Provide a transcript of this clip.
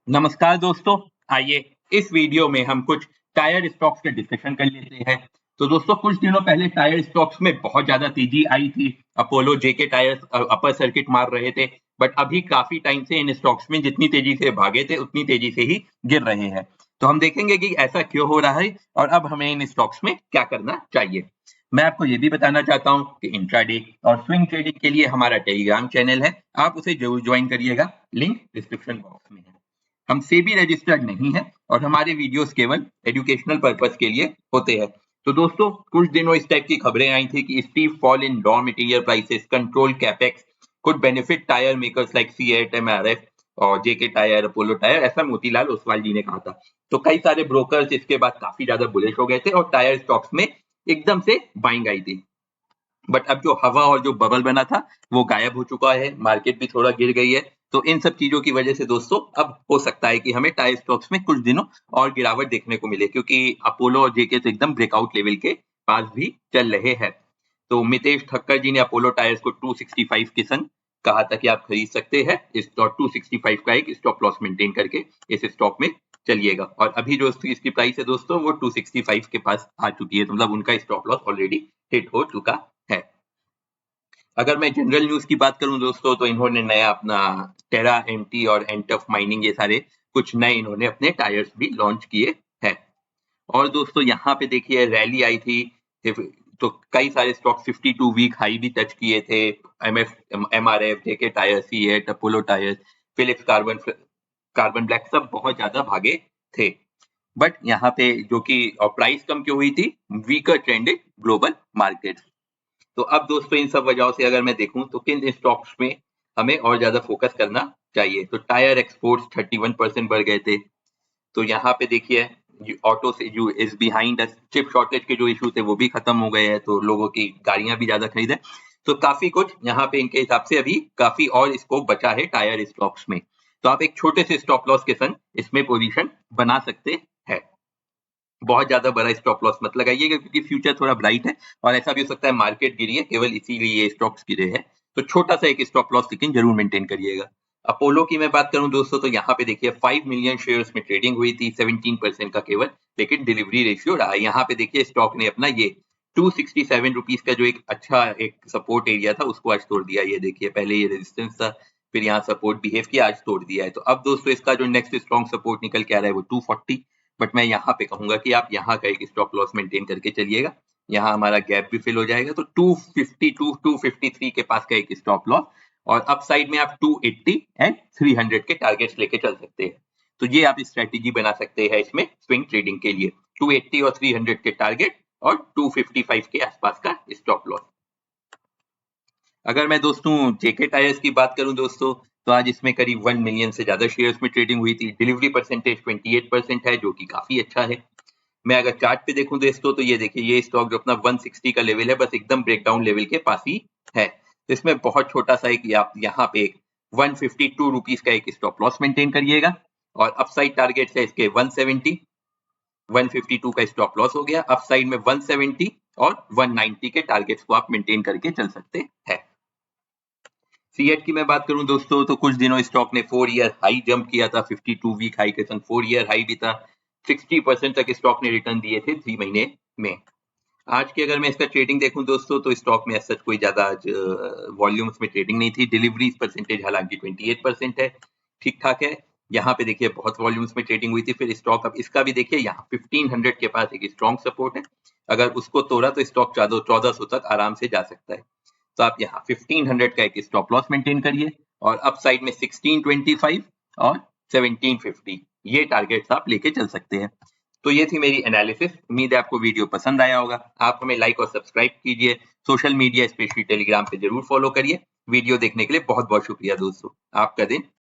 नमस्कार दोस्तों। आइए इस वीडियो में हम कुछ टायर स्टॉक्स के डिस्कशन कर लेते हैं। तो दोस्तों कुछ दिनों पहले टायर स्टॉक्स में बहुत ज्यादा तेजी आई थी। अपोलो जेके टायर्स अपर सर्किट मार रहे थे, बट अभी काफी टाइम से इन स्टॉक्स में जितनी तेजी से भागे थे उतनी तेजी से ही गिर रहे हैं। तो हम देखेंगे कि ऐसा क्यों हो रहा है और अब हमें इन स्टॉक्स में क्या करना चाहिए। मैं आपको ये भी बताना चाहता हूँ कि इंट्राडे और स्विंग ट्रेडिंग के लिए हमारा टेलीग्राम चैनल है, आप उसे जरूर ज्वाइन करिएगा, लिंक डिस्क्रिप्शन बॉक्स में है। हम सेबी रजिस्टर्ड नहीं है और हमारे वीडियोस केवल एजुकेशनल पर्पस के लिए होते हैं। तो दोस्तों कुछ दिनों इस टाइप की खबरें आई थी कि steep fall in raw material prices control capex could benefit tyre makers like CEAT, MRF और जेके टायर, अपोलो टायर, ऐसा मोतीलाल ओसवाल जी ने कहा था। तो कई सारे ब्रोकर्स इसके बाद काफी ज्यादा बुलिश हो गए थे और टायर स्टॉक्स में एकदम से बाइंग आई थी। बट अब जो हवा और जो बबल बना था वो गायब हो चुका है, मार्केट भी थोड़ा गिर गई है। तो इन सब चीजों की वजह से दोस्तों अब हो सकता है कि हमें टायर स्टॉक्स में कुछ दिनों और गिरावट देखने को मिले, क्योंकि अपोलो और जेके तो एकदम ब्रेकआउट लेवल के पास भी चल रहे हैं। तो मितेश ठक्कर जी ने अपोलो टायर्स को 265 के संग कहा था कि आप खरीद सकते हैं इस 265 का एक स्टॉप लॉस मेंटेन करके इस स्टॉक में चलिएगा। और अभी जो इसकी प्राइस है दोस्तों वो 265 के पास आ चुकी है, तो मतलब उनका स्टॉप लॉस ऑलरेडी हिट हो चुका है। अगर मैं जनरल न्यूज की बात करूं दोस्तों तो इन्होंने नया अपना टेरा एमटी और एंटफ माइनिंग, ये सारे कुछ नए इन्होंने अपने टायर्स भी लॉन्च किए हैं। और दोस्तों यहाँ पे देखिए रैली आई थी, तो कई सारे स्टॉक 52 वीक हाई भी टच किए थे। MF, MRF, JK tyre, CEAT, Apollo tyres, Phillips carbon, carbon black सब बहुत ज्यादा भागे थे। बट यहाँ पे जो कि प्राइस कम क्यों हुई थी, वीकर ट्रेंडेड ग्लोबल मार्केट। तो अब दोस्तों इन सब वजहों से अगर मैं देखूं तो किन स्टॉक्स में हमें और ज्यादा फोकस करना चाहिए। तो टायर एक्सपोर्ट्स 31% बढ़ गए थे। तो यहाँ पे देखिए ऑटो से जो इज बिहाइंड चिप शॉर्टेज के जो इशू थे वो भी खत्म हो गए हैं, तो लोगों की गाड़ियां भी ज्यादा खरीदे। तो काफी कुछ यहाँ पे इनके हिसाब से अभी काफी और स्कोप बचा है टायर स्टॉक्स में। तो आप एक छोटे से स्टॉप लॉस के संग इसमें पोजीशन बना सकते हैं। बहुत ज्यादा बड़ा स्टॉप लॉस मत लगाइएगा क्योंकि फ्यूचर थोड़ा ब्राइट है और ऐसा भी हो सकता है मार्केट गिरी है केवल इसीलिए ये स्टॉक्स गिरे हैं। तो छोटा सा एक स्टॉप लॉस लेकिन जरूर मेंटेन करिएगा। अपोलो की मैं बात करूं दोस्तों तो यहाँ पे देखिए 5 मिलियन शेयर्स में ट्रेडिंग हुई थी, 17% का केवल लेकिन डिलीवरी रेशियो रहा। यहाँ पे देखिए स्टॉक ने अपना ये 267 रुपीज का जो एक अच्छा एक सपोर्ट एरिया था उसको आज तोड़ दिया। ये देखिए पहले ये रेजिस्टेंस था, फिर यहाँ सपोर्ट बिहेव किया, आज तोड़ दिया है। तो अब दोस्तों इसका जो नेक्स्ट स्ट्रॉन्ग सपोर्ट निकल के आ रहा है वो 240। बट मैं यहाँ पे कहूंगा कि आप यहाँ का एक स्टॉप लॉस मेंटेन करके चलिएगा, यहाँ हमारा गैप भी फिल हो जाएगा। तो 252 253 के पास का एक स्टॉप लॉस और अपसाइड में आप 280 एंड 300 के टारगेट्स लेके चल सकते हैं। तो ये आप स्ट्रेटेजी बना सकते हैं इसमें स्विंग ट्रेडिंग के लिए, 280 और 300 के टारगेट और 255 के आसपास का स्टॉप लॉस। अगर मैं दोस्तों जेके टायर्स की बात करूं दोस्तों तो आज इसमें करीब 1 मिलियन से ज्यादा शेयर्स में ट्रेडिंग हुई थी। डिलीवरी परसेंटेज 28% है जो कि काफी अच्छा है। मैं अगर चार्ट पे देखूं दोस्तों तो ये देखिए ये स्टॉक जो अपना 160 का लेवल है बस एकदम ब्रेकडाउन लेवल के पास ही है। तो इसमें बहुत छोटा सा एक आप यहाँ पे एक 152 रुपीज का एक स्टॉप लॉस मेंटेन करिएगा और अपसाइड टारगेट है इसके 170, 152 का स्टॉप लॉस हो गया। अपसाइड में 170 और 190 के टारगेट्स को आप मेंटेन करके चल सकते हैं। सीएट की मैं बात करूं दोस्तों तो कुछ दिनों स्टॉक ने 4 ईयर हाई जंप किया था, 52 वीक हाई के संग 4 ईयर हाई भी था। 60% तक स्टॉक ने रिटर्न दिए थे 3 महीने में। आज की अगर मैं इसका ट्रेडिंग देखूं दोस्तों तो स्टॉक में सच कोई ज्यादा वॉल्यूम्स में ट्रेडिंग नहीं थी। डिलीवरी परसेंटेज हालांकि 28% है, ठीक ठाक है। यहाँ पे देखिए बहुत वॉल्यूम्स में ट्रेडिंग हुई थी। फिर स्टॉक अब इसका भी देखिए यहाँ 1500 के पास एक स्ट्रॉन्ग सपोर्ट है, अगर उसको तोड़ा तो स्टॉक 1400 तक आराम से जा सकता है। तो आप यहाँ 1500 का एक स्टॉप लॉस मेंटेन करिए और अपसाइड में 1625 और 1750 ये टारगेट्स आप लेके चल सकते हैं। तो ये थी मेरी एनालिसिस। उम्मीद है आपको वीडियो पसंद आया होगा। आप हमें लाइक और सब्सक्राइब कीजिए, सोशल मीडिया स्पेशली टेलीग्राम पे जरूर फॉलो करिए। वीडियो देखने के लिए बहुत बहुत शुक्रिया दोस्तों। आपका दिन